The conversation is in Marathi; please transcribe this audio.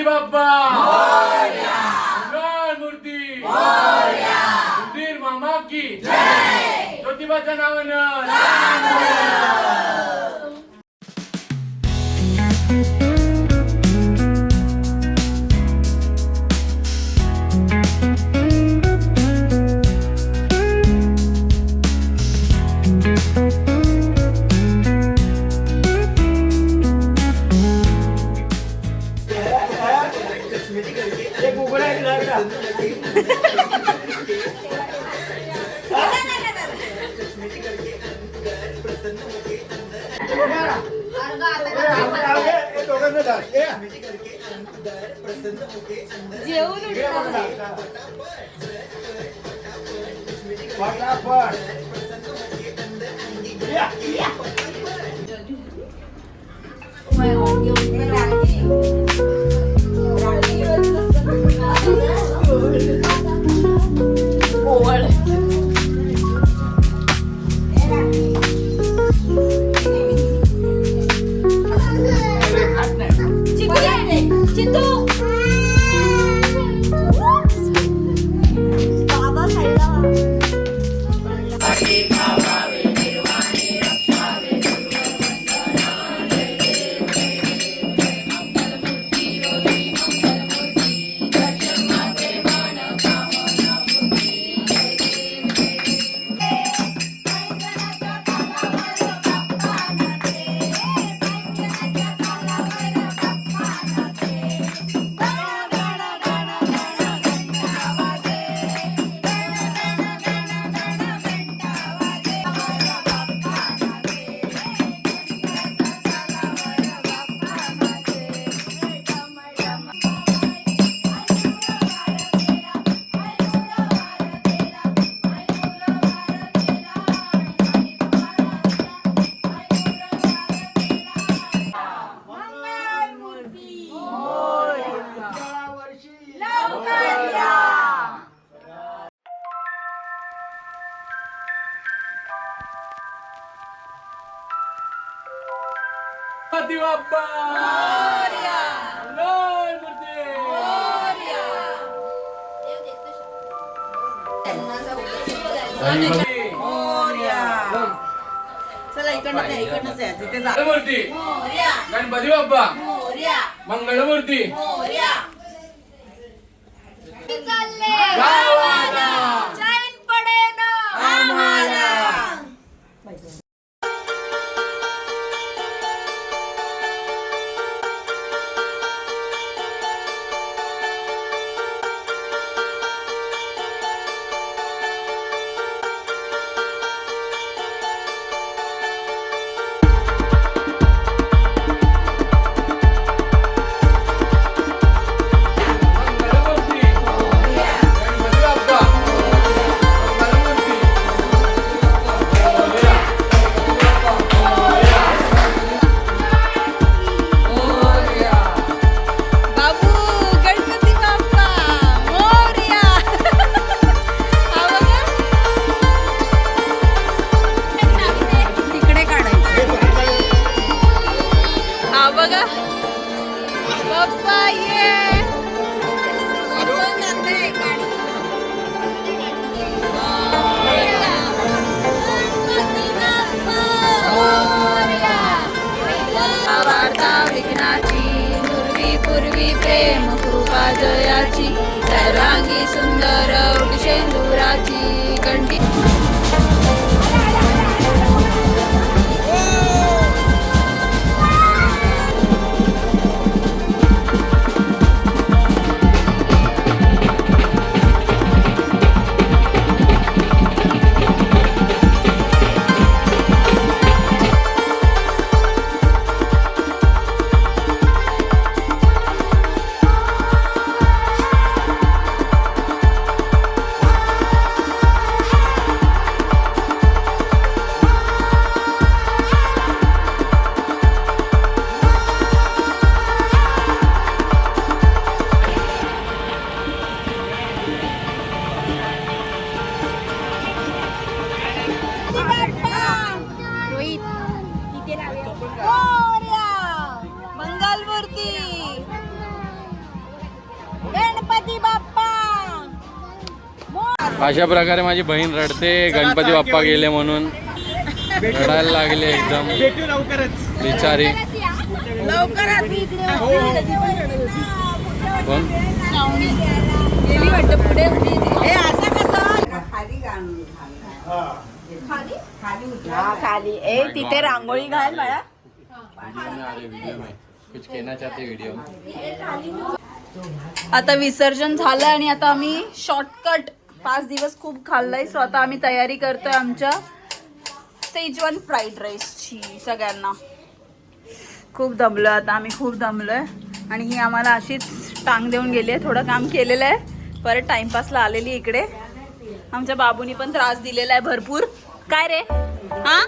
गणपती बाप्पा मोरया, मूर्ती मोरया, सुधीर मामा की जय, ज्योतिबाच्या नावानं गणपती बाप्पा मोरया, मूर्ती मोरया, चला इकडनं तिथे जा. मूर्ती मोरया, गणपती बाप्पा मोरया, मंगळमूर्ती मोरया. गावाला चैन पडेना आम्हाला. प्रेम कृपा जयाची सर्वांगी सुंदर वृषेंदुराची कंठी गणपती बाप्पा अशा प्रकारे माझी बहीण रडते, गणपती बाप्पा गेले म्हणून रडायला लागले एकदम भेटू लवकरच. बिचारी. लवकरात कोण गेली वाटतं पुढे हे असं कसं खाली ए तिथे रांगोळी घाल बाळा. कुछ कहना चाहते व्हिडिओ. आता विसर्जन झालं आणि आता आम्ही शॉर्टकट 5 दिवस खूप खाल्लाय. सो आता आम्ही तयारी करतोय आमच्या सेजवान फ्राईड राईसची. सगळ्यांना खूप दमलो आता आम्ही, खूप दमलोय. आणि ही आम्हाला अशीच टांग देऊन गेली आहे. थोडं काम केलेलं आहे, परत टाइमपासला आलेली इकडे. आमच्या बाबूनी पण त्रास दिलेला आहे भरपूर. काय रे हा